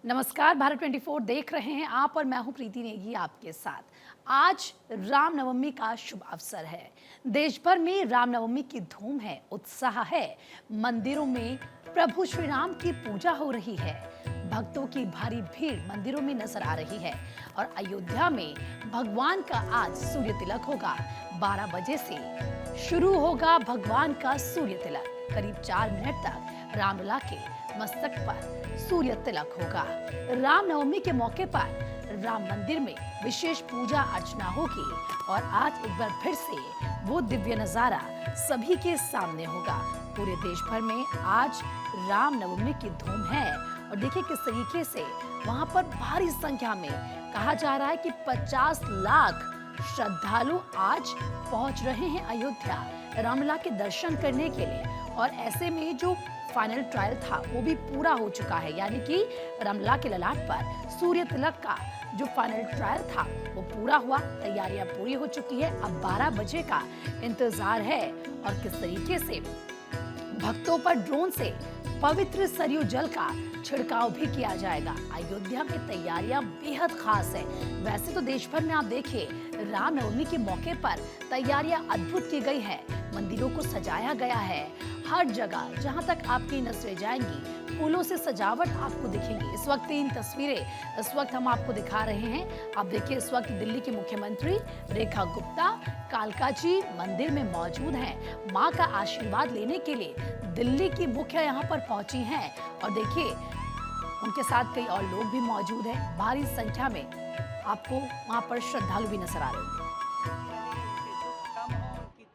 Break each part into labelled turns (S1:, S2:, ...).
S1: नमस्कार, भारत 24 देख रहे हैं आप और मैं हूं प्रीति नेगी आपके साथ। आज रामनवमी का शुभ अवसर है। देश भर में रामनवमी की धूम है, उत्साह है। मंदिरों में प्रभु श्री राम की पूजा हो रही है। भक्तों की भारी भीड़ मंदिरों में नजर आ रही है और अयोध्या में भगवान का आज सूर्य तिलक होगा। 12 बजे से शुरू होगा भगवान का सूर्य तिलक। करीब 4 मिनट तक रामलला के मस्तक पर सूर्य तिलक होगा। रामनवमी के मौके पर राम मंदिर में विशेष पूजा अर्चना होगी और आज एक बार फिर से वो दिव्य नजारा सभी के सामने होगा। पूरे देश भर में आज रामनवमी की धूम है और देखिए किस तरीके से वहां पर भारी संख्या में कहा जा रहा है कि 50 लाख श्रद्धालु आज पहुंच रहे हैं अयोध्या रामलला के दर्शन करने के लिए। और ऐसे में जो फाइनल ट्रायल था वो भी पूरा हो चुका है, यानी कि रामलला के ललाट पर सूर्य तिलक का जो फाइनल ट्रायल था वो पूरा हुआ। तैयारियां पूरी हो चुकी है। अब 12 बजे का इंतजार है और किस तरीके से भक्तों पर ड्रोन से पवित्र सरयू जल का छिड़काव भी किया जाएगा। अयोध्या में तैयारियां बेहद खास है। वैसे तो देश भर में आप देखिए रामनवमी के मौके पर तैयारियां अद्भुत की गई है। मंदिरों को सजाया गया है। हर जगह जहां तक आपकी नजरें जाएंगी फूलों से सजावट आपको दिखेंगी। इस वक्त 3 तस्वीरें इस वक्त हम आपको दिखा रहे हैं। आप देखिए इस वक्त दिल्ली की मुख्यमंत्री रेखा गुप्ता कालका जी मंदिर में मौजूद हैं। मां का आशीर्वाद लेने के लिए दिल्ली की मुखिया यहाँ पर पहुंची हैं और देखिए उनके साथ कई और लोग भी मौजूद हैं। भारी संख्या में आपको वहां पर श्रद्धालु भी नजर आ रहे हैं।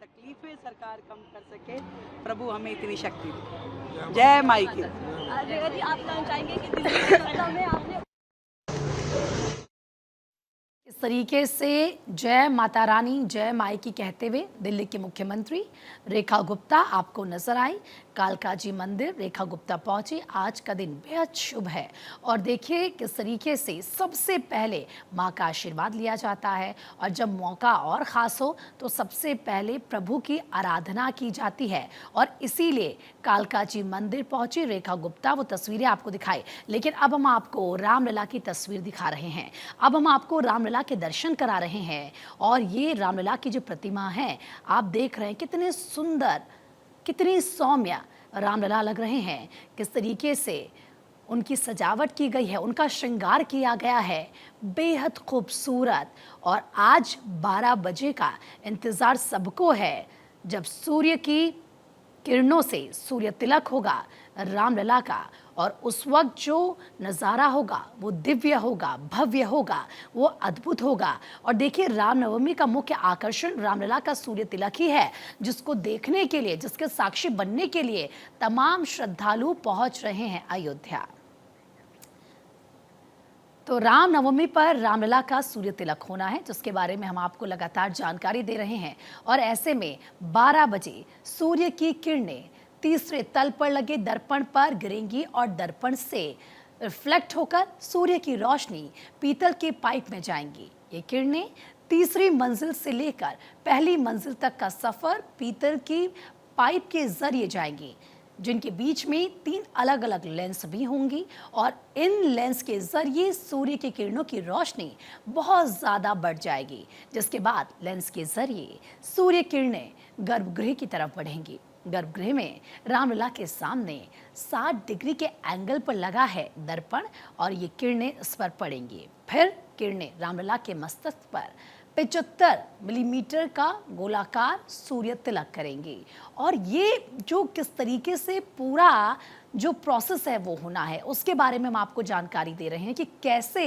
S2: तकलीफें सरकार कम कर सके, प्रभु हमें इतनी शक्ति दे। जय माई की।
S3: जी आप कहना चाहेंगे कि दिल्ली में आपने
S1: इस तरीके से जय माता रानी जय माई की कहते हुए दिल्ली के मुख्यमंत्री रेखा गुप्ता आपको नजर आई। कालका जी मंदिर रेखा गुप्ता पहुंची। आज का दिन बेहद शुभ है और देखिए किस तरीके से सबसे पहले मां का आशीर्वाद लिया जाता है और जब मौका और ख़ास हो तो सबसे पहले प्रभु की आराधना की जाती है और इसीलिए कालका जी मंदिर पहुंची रेखा गुप्ता। वो तस्वीरें आपको दिखाई, लेकिन अब हम आपको रामलला की तस्वीर दिखा रहे हैं। अब हम आपको रामलला के दर्शन करा रहे हैं और ये रामलला की जो प्रतिमा है आप देख रहे हैं कितने सुंदर कितनी सौम्य रामलला लग रहे हैं। किस तरीके से उनकी सजावट की गई है, उनका श्रृंगार किया गया है, बेहद खूबसूरत। और आज 12 बजे का इंतज़ार सबको है जब सूर्य की किरणों से सूर्य तिलक होगा रामलला का और उस वक्त जो नज़ारा होगा वो दिव्य होगा, भव्य होगा, वो अद्भुत होगा। और देखिए रामनवमी का मुख्य आकर्षण रामलला का सूर्य तिलक ही है, जिसको देखने के लिए, जिसके साक्षी बनने के लिए तमाम श्रद्धालु पहुंच रहे हैं अयोध्या। तो रामनवमी पर रामलला का सूर्य तिलक होना है, जिसके बारे में हम आपको लगातार जानकारी दे रहे हैं। और ऐसे में 12 बजे सूर्य की किरणें तीसरे तल पर लगे दर्पण पर गिरेंगी और दर्पण से रिफ्लेक्ट होकर सूर्य की रोशनी पीतल के पाइप में जाएंगी। ये किरणें तीसरी मंजिल से लेकर पहली मंजिल तक का सफर पीतल की पाइप के जरिए जाएंगी, जिनके बीच में 3 अलग अलग लेंस भी होंगी और इन लेंस के जरिए सूर्य की किरणों की रोशनी बहुत ज़्यादा बढ़ जाएगी, जिसके बाद लेंस के जरिए सूर्य किरणें गर्भगृह की तरफ बढ़ेंगी। गर्भगृह में रामलला के सामने 60 डिग्री के एंगल पर लगा है दर्पण और ये किरणें इस पर पड़ेंगी। फिर किरणें रामलला के मस्तक पर 75 मिलीमीटर का गोलाकार सूर्य तिलक करेंगी। और ये जो किस तरीके से पूरा जो प्रोसेस है वो होना है उसके बारे में हम आपको जानकारी दे रहे हैं कि कैसे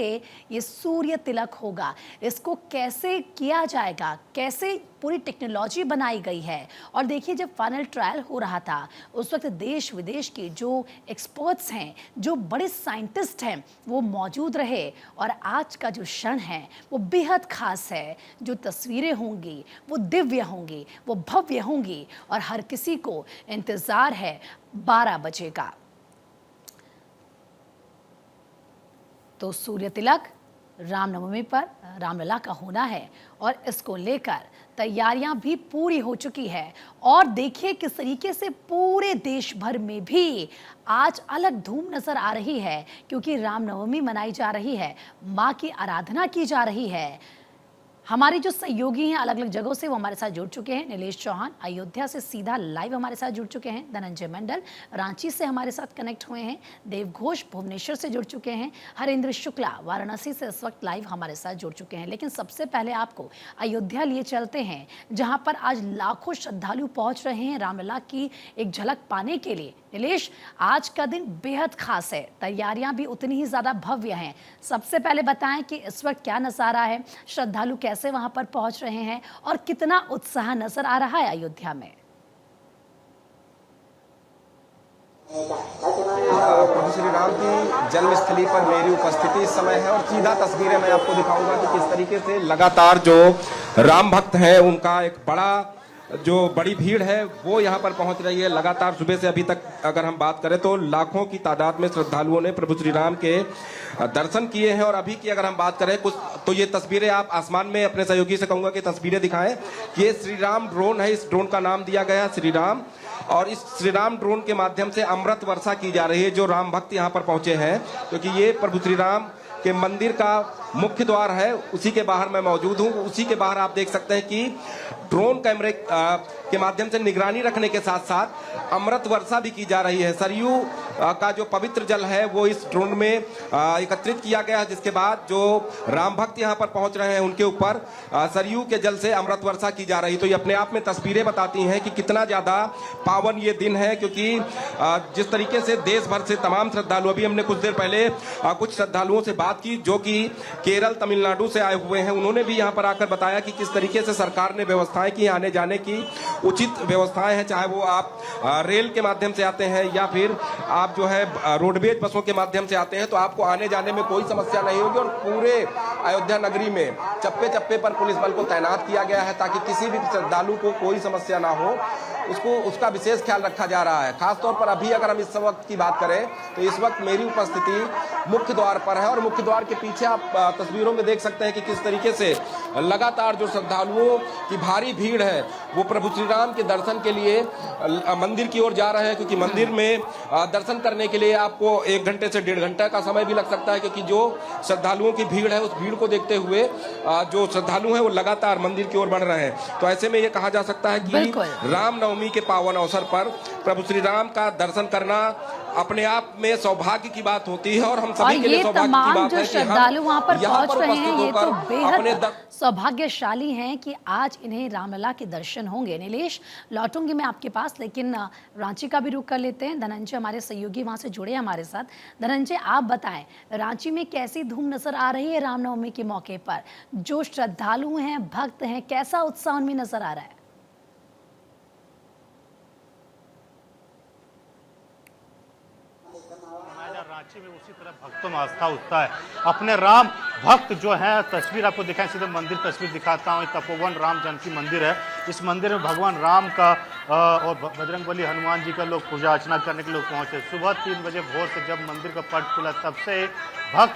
S1: ये सूर्य तिलक होगा, इसको कैसे किया जाएगा, कैसे पूरी टेक्नोलॉजी बनाई गई है। और देखिए जब फाइनल ट्रायल हो रहा था उस वक्त देश विदेश के जो एक्सपर्ट्स हैं, जो बड़े साइंटिस्ट हैं, वो मौजूद रहे और आज का जो क्षण है वो बेहद खास है। जो तस्वीरें होंगी वो दिव्य होंगी, वो भव्य होंगी और हर किसी को इंतज़ार है 12 बजे का। तो सूर्य तिलक रामनवमी पर रामलला का होना है और इसको लेकर तैयारियां भी पूरी हो चुकी है। और देखिए किस तरीके से पूरे देश भर में भी आज अलग धूम नजर आ रही है, क्योंकि रामनवमी मनाई जा रही है, मां की आराधना की जा रही है। हमारे जो सहयोगी हैं अलग अलग जगहों से वो हमारे साथ जुड़ चुके हैं। नीलेश चौहान अयोध्या से सीधा लाइव हमारे साथ जुड़ चुके हैं। धनंजय मंडल रांची से हमारे साथ कनेक्ट हुए हैं। देव घोष भुवनेश्वर से जुड़ चुके हैं। हरेंद्र शुक्ला वाराणसी से इस वक्त लाइव हमारे साथ जुड़ चुके हैं। लेकिन सबसे पहले आपको अयोध्या लिए चलते हैं, जहां पर आज लाखों श्रद्धालु पहुंच रहे हैं रामलला की एक झलक पाने के लिए। नीलेश, आज का दिन बेहद खास है, तैयारियां भी उतनी ही ज्यादा भव्य हैं। सबसे पहले बताएं कि इस वक्त क्या नजारा है, श्रद्धालु कैसे वहां पर पहुंच रहे हैं और कितना उत्साह नजर आ रहा है अयोध्या में।
S4: प्रभु श्री राम की जन्मस्थली पर मेरी उपस्थिति इस समय है और सीधा तस्वीरें मैं आपको दिखाऊंगा कि किस तरीके से लगातार जो राम भक्त हैं उनका एक बड़ी भीड़ है वो यहाँ पर पहुँच रही है। लगातार सुबह से अभी तक अगर हम बात करें तो लाखों की तादाद में श्रद्धालुओं ने प्रभु श्री राम के दर्शन किए हैं। और अभी की अगर हम बात करें कुछ तो ये तस्वीरें आप आसमान में अपने सहयोगी से कहूँगा कि तस्वीरें दिखाएं। ये श्री राम ड्रोन है, इस ड्रोन का नाम दिया गया श्री राम, और इस श्री राम ड्रोन के माध्यम से अमृत वर्षा की जा रही है जो राम भक्त यहाँ पर पहुँचे हैं, क्योंकि ये प्रभु श्री राम के मंदिर का मुख्य द्वार है। उसी के बाहर मैं मौजूद हूँ। उसी के बाहर आप देख सकते हैं कि ड्रोन कैमरे के माध्यम से निगरानी रखने के साथ साथ अमृत वर्षा भी की जा रही है। सरयू का जो पवित्र जल है वो इस ड्रोन में एकत्रित किया गया है, जिसके बाद जो राम भक्त यहाँ पर पहुंच रहे हैं उनके ऊपर सरयू के जल से अमृत वर्षा की जा रही। तो ये अपने आप में तस्वीरें बताती हैं कि कितना ज्यादा पावन ये दिन है, क्योंकि जिस तरीके से देश भर से तमाम श्रद्धालु, अभी हमने कुछ देर पहले कुछ श्रद्धालुओं से बात की जो कि केरल तमिलनाडु से आए हुए हैं, उन्होंने भी यहाँ पर आकर बताया कि किस तरीके से सरकार ने व्यवस्थाएं की, आने जाने की उचित व्यवस्थाएं हैं, चाहे वो आप रेल के माध्यम से आते हैं या फिर आप जो है रोडवेज बसों के माध्यम से आते हैं तो आपको आने जाने में कोई समस्या नहीं होगी। और पूरे अयोध्या नगरी में चप्पे चप्पे पर पुलिस बल को तैनात किया गया है ताकि किसी भी श्रद्धालु को कोई समस्या ना हो, उसका विशेष ख्याल रखा जा रहा है। खासतौर पर अभी अगर हम इस वक्त की बात करें तो इस वक्त मेरी उपस्थिति मुख्य द्वार पर है और मुख्य द्वार के पीछे आप तस्वीरों में देख सकते हैं कि किस तरीके से लगातार जो श्रद्धालुओं की भारी भीड़ है वो प्रभु श्री राम के दर्शन के लिए मंदिर की ओर जा रहे हैं, क्योंकि मंदिर में दर्शन करने के लिए आपको 1 घंटे से 1.5 घंटे का समय भी लग सकता है, क्योंकि जो श्रद्धालुओं की भीड़ है उस भीड़ को देखते हुए जो श्रद्धालु हैं वो लगातार मंदिर की ओर बढ़ रहे हैं। तो ऐसे में ये कहा जा सकता है कि रामनवमी के पावन अवसर पर प्रभु श्री राम का दर्शन करना अपने आप में सौभाग्य की बात होती है और हम सभी के लिए सौभाग्य की बात है कि
S1: श्रद्धालु वहां पर पहुंच रहे हैं, ये तो बेहद सौभाग्यशाली हैं कि आज इन्हें रामलला के दर्शन होंगे। नीलेश, लौटूंगी मैं आपके पास, लेकिन रांची का भी रुख कर लेते हैं। धनंजय हमारे सहयोगी वहां से जुड़े हमारे साथ। धनंजय, आप बताएं रांची में कैसी धूम नजर आ रही है रामनवमी के मौके पर? जो श्रद्धालु हैं, भक्त हैं, कैसा उत्साह उनमें नजर आ रहा है?
S5: रांची में उसी तरह भक्तों में आस्था उठता है। अपने राम भक्त जो है, तस्वीर आपको दिखाएं, सीधे मंदिर तस्वीर दिखाता हूँ। तपोवन राम जानकी मंदिर है। इस मंदिर में भगवान राम का और बजरंगबली हनुमान जी का लोग पूजा अर्चना करने के लिए पहुंचे। सुबह 3 बजे भोर से जब मंदिर का पट खुला तब से भक्त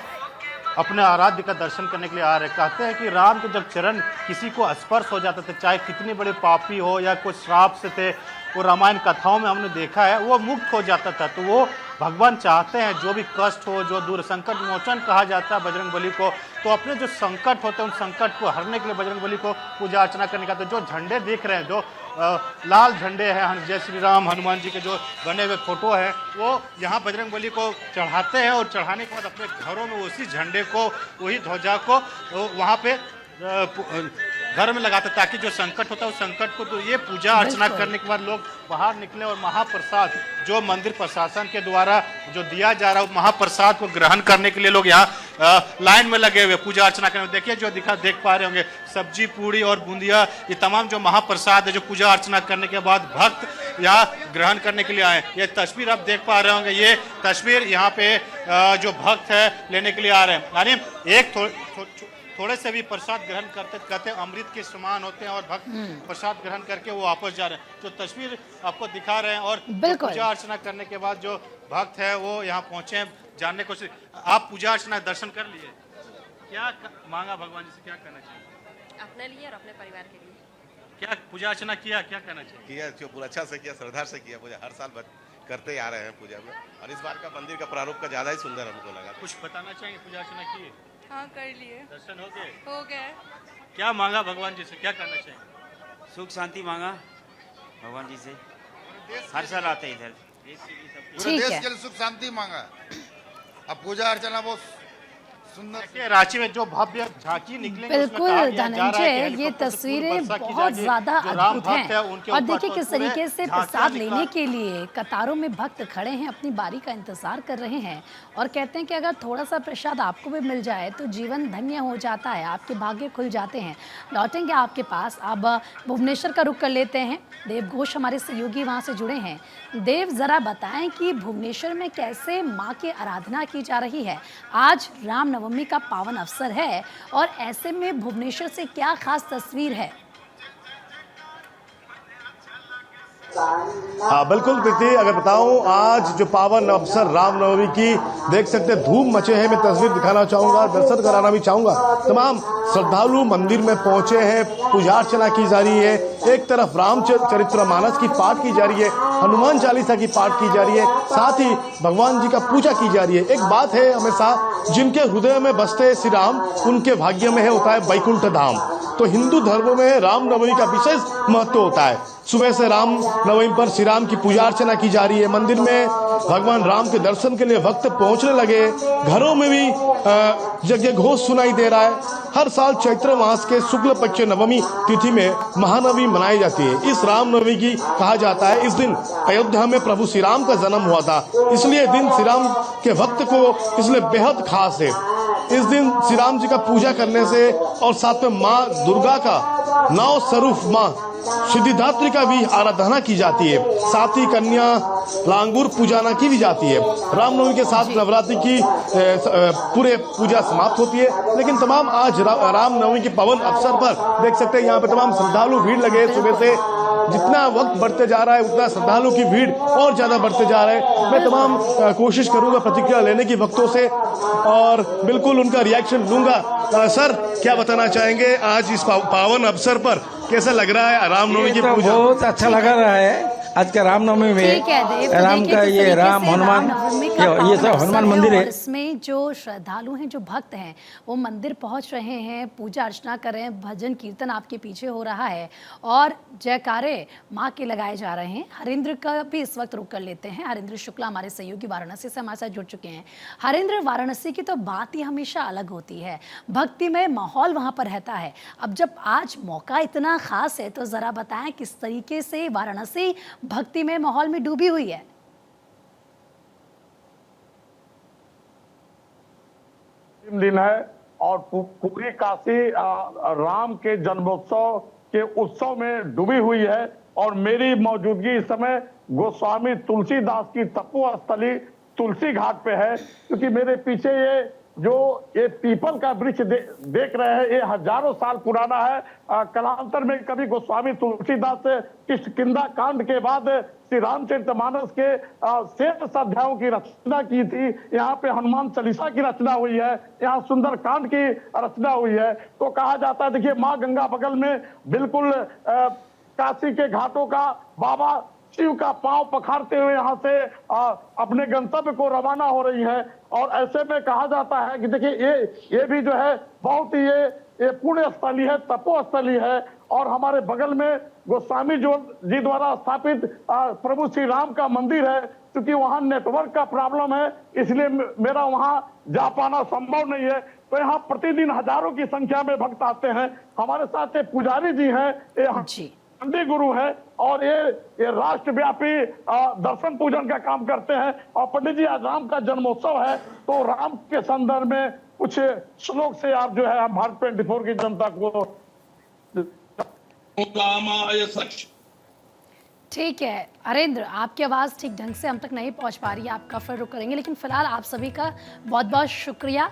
S5: अपने आराध्य का दर्शन करने के लिए आ रहे। कहते हैं कि राम के जब चरण किसी को स्पर्श हो जाते थे, चाहे कितने बड़े पापी हो या कुछ श्राप से थे, वो रामायण कथाओं में हमने देखा है, वो मुक्त हो जाता था। तो वो भगवान चाहते हैं जो भी कष्ट हो, जो दूर संकट मोचन कहा जाता है बजरंगबली को, तो अपने जो संकट होते हैं उन संकट को हरने के लिए बजरंगबली को पूजा अर्चना करने का। तो जो झंडे दिख रहे हैं, जो लाल झंडे हैं, जय श्री राम हनुमान जी के जो बने हुए फोटो है, वो यहाँ बजरंगबली को चढ़ाते हैं और चढ़ाने के बाद अपने घरों में उसी झंडे को, वही ध्वजा को वहाँ पे घर में लगाते, ताकि जो संकट होता है उस संकट को, तो ये पूजा अर्चना करने के बाद लोग बाहर निकले और महाप्रसाद जो मंदिर प्रशासन के द्वारा जो दिया जा रहा है महाप्रसाद को ग्रहण करने के लिए लोग यहाँ लाइन में लगे हुए पूजा अर्चना करने। देखिए जो देख पा रहे होंगे, सब्जी पूड़ी और बूंदिया, ये तमाम जो महाप्रसाद है जो पूजा अर्चना करने के बाद भक्त यहाँ ग्रहण करने के लिए आए। ये तस्वीर आप देख पा रहे होंगे, ये तस्वीर यहाँ पे जो भक्त है लेने के लिए आ रहे हैं। यानी एक थोड़े से भी प्रसाद ग्रहण करते अमृत के समान होते हैं और भक्त प्रसाद ग्रहण करके वो वापस जा रहे हैं। जो तस्वीर आपको दिखा रहे हैं और पूजा अर्चना करने के बाद जो भक्त है वो यहाँ पहुंचे हैं। जानने को आप पूजा अर्चना दर्शन कर लिए? क्या मांगा भगवान जी से, क्या करना चाहिए?
S3: अपने लिए और अपने परिवार के लिए।
S5: क्या पूजा अर्चना किया, क्या करना चाहिए?
S6: किया जो पूरा अच्छा से किया, श्रद्धा से किया पूजा, हर साल करते आ रहे हैं पूजा में। और इस बार का मंदिर का प्रारूप का ज्यादा ही सुंदर हमको लगा।
S5: कुछ बताना चाहिए, पूजा अर्चना किए,
S3: हाँ कर लिए,
S5: दर्शन हो गए?
S3: हो गए।
S5: क्या मांगा भगवान जी से, क्या करना चाहिए?
S7: सुख शांति मांगा भगवान जी से, हर साल आते हैं इधर।
S8: पूरे
S1: ठीक
S8: देश
S1: है।
S8: के लिए सुख शांति मांगा। अब पूजा अर्चना बहुत सुंदर।
S5: देखिए, रांची में जो भव्य झांकी निकलेंगे उसमें कहा
S1: बिल्कुल
S5: गया जा रहा है कि
S1: धनंजय, ये
S5: हेलीकॉप्टर से पूरी
S1: तस्वीरें
S5: वर्षा की
S1: बहुत
S5: जाएगी।
S1: ज्यादा
S5: जो राम
S1: अद्भुत
S5: भक्त है,
S1: हैं
S5: उनके
S1: और
S5: ऊपर
S1: देखिए
S5: तो
S1: किस
S5: पूरे
S1: तरीके से
S5: झांकियां
S1: प्रसाद
S5: निकाल-
S1: लेने के लिए कतारों में भक्त खड़े हैं, अपनी बारी का इंतजार कर रहे हैं और कहते हैं कि अगर थोड़ा सा प्रसाद आपको भी मिल जाए तो जीवन धन्य हो जाता है, आपके भाग्य खुल जाते हैं। लौटेंगे आपके पास। अब भुवनेश्वर का रुख कर लेते हैं। देव घोष हमारे सहयोगी वहाँ से जुड़े हैं। देव, जरा बताएं कि भुवनेश्वर में कैसे माँ की आराधना की जा रही है। आज रामनवमी का पावन अवसर है और ऐसे में भुवनेश्वर से क्या खास तस्वीर है?
S9: हाँ बिल्कुल प्रीति, अगर बताऊं आज जो पावन अवसर रामनवमी की देख सकते धूम मचे हैं। मैं तस्वीर दिखाना चाहूंगा, दर्शन कराना भी चाहूंगा। तमाम श्रद्धालु मंदिर में पहुंचे हैं, पूजा अर्चना की जा रही है। एक तरफ रामचरितमानस की पाठ की जा रही है, हनुमान चालीसा की पाठ की जा रही है, साथ ही भगवान जी का पूजा की जा रही है। एक बात है हमेशा, जिनके हृदय में बसते श्री राम, उनके भाग्य में है होता है वैकुंठ धाम। तो हिंदू धर्म में रामनवमी का विशेष महत्व होता है। सुबह से राम नवमी पर श्री राम की पूजा अर्चना की जा रही है। मंदिर में भगवान राम के दर्शन के लिए भक्त पहुंचने लगे। घरों में भी यज्ञ घोष सुनाई दे रहा है। हर साल चैत्र मास के शुक्ल पक्ष नवमी तिथि में महानवमी मनाई जाती है। इस रामनवमी की कहा जाता है, इस दिन अयोध्या में प्रभु श्री राम का जन्म हुआ था, इसलिए दिन श्री राम के भक्त को इसलिए बेहद खास है। इस दिन श्री राम जी का पूजा करने से और साथ में माँ दुर्गा का 9 स्वरूप माँ सिद्धिदात्री का भी आराधना की जाती है। साथ ही कन्या लांगुर पूजाना की भी जाती है। रामनवमी के साथ नवरात्रि की पूरे पूजा समाप्त होती है। लेकिन तमाम आज रामनवमी के पावन अवसर पर देख सकते हैं यहाँ पे तमाम श्रद्धालु भीड़ लगे। सुबह से जितना वक्त बढ़ते जा रहा है उतना श्रद्धालु की भीड़ और ज्यादा बढ़ते जा रहा है। मैं तमाम कोशिश करूंगा प्रतिक्रिया लेने की भक्तों से और बिल्कुल उनका रिएक्शन लूंगा। सर, क्या बताना चाहेंगे आज इस पावन अवसर पर कैसा लग रहा है रामनवमी की पूजा?
S10: बहुत अच्छा लग रहा है आज का रामनवमी में।
S1: ठीक है देव, तो
S10: राम
S1: देखिए
S10: का
S1: किस
S10: ये
S1: तरीके
S10: राम
S1: से
S10: हनुमान
S1: रामनवमी का
S10: ये
S1: पावन
S10: सब
S1: अवसर
S10: हनुमान मंदिर
S1: और
S10: है।
S1: इसमें जो श्रद्धालु हैं, जो भक्त हैं, वो मंदिर पहुंच रहे हैं, पूजा अर्चना कर रहे हैं, भजन कीर्तन आपके पीछे हो रहा है और जयकारे माँ के लगाए जा रहे हैं। हरेंद्र का भी इस वक्त रुक कर लेते हैं। हरेंद्र शुक्ला हमारे सहयोगी वाराणसी से हमारे साथ जुड़ चुके हैं। हरेंद्र, वाराणसी की तो बात ही हमेशा अलग होती है, भक्तिमय माहौल वहाँ पर रहता है। अब जब आज मौका इतना खास है तो जरा बताएं किस तरीके से वाराणसी भक्तिमय माहौल में डूबी हुई है।
S11: दिन है और पूरी काशी राम के जन्मोत्सव के उत्सव में डूबी हुई है और मेरी मौजूदगी इस समय गोस्वामी तुलसीदास की तपोस्थली तुलसी घाट पे है। क्योंकि मेरे पीछे ये पीपल का वृक्ष देख रहे हैं, ये हजारों साल पुराना है। कालांतर में कभी गोस्वामी तुलसीदास से किष्किंधा कांड के बाद श्री रामचरितमानस के शेष अध्यायों की रचना की थी। यहाँ पे हनुमान चालीसा की रचना हुई है, यहाँ सुंदर कांड की रचना हुई है। तो कहा जाता है, देखिए माँ गंगा बगल में बिल्कुल काशी के घाटों का बाबा शिव का पांव पखारते हुए यहाँ से अपने गंतव्य को रवाना हो रही है। और ऐसे में कहा जाता है कि देखिए ये भी जो है बहुत ही ये पुण्य स्थली है, तपोस्थली है। और हमारे बगल में गोस्वामी जी द्वारा स्थापित प्रभु श्री राम का मंदिर है। क्योंकि वहाँ नेटवर्क का प्रॉब्लम है, इसलिए मेरा वहाँ जा पाना संभव नहीं है। तो यहाँ प्रतिदिन हजारों की संख्या में भक्त आते हैं। हमारे साथ एक पुजारी जी हैं, पंडित गुरु है और ये राष्ट्रव्यापी दर्शन पूजन का काम करते हैं। और पंडित जी, आज राम का जन्मोत्सव है, तो राम के संदर्भ में कुछ श्लोक से आप जो है भारत 24 की जनता को।
S1: ठीक है हरेंद्र, आपकी आवाज़ ठीक ढंग से हम तक नहीं पहुंच पा रही है, आप काफ़ी रुक करेंगे, लेकिन फिलहाल आप सभी का बहुत बहुत शुक्रिया।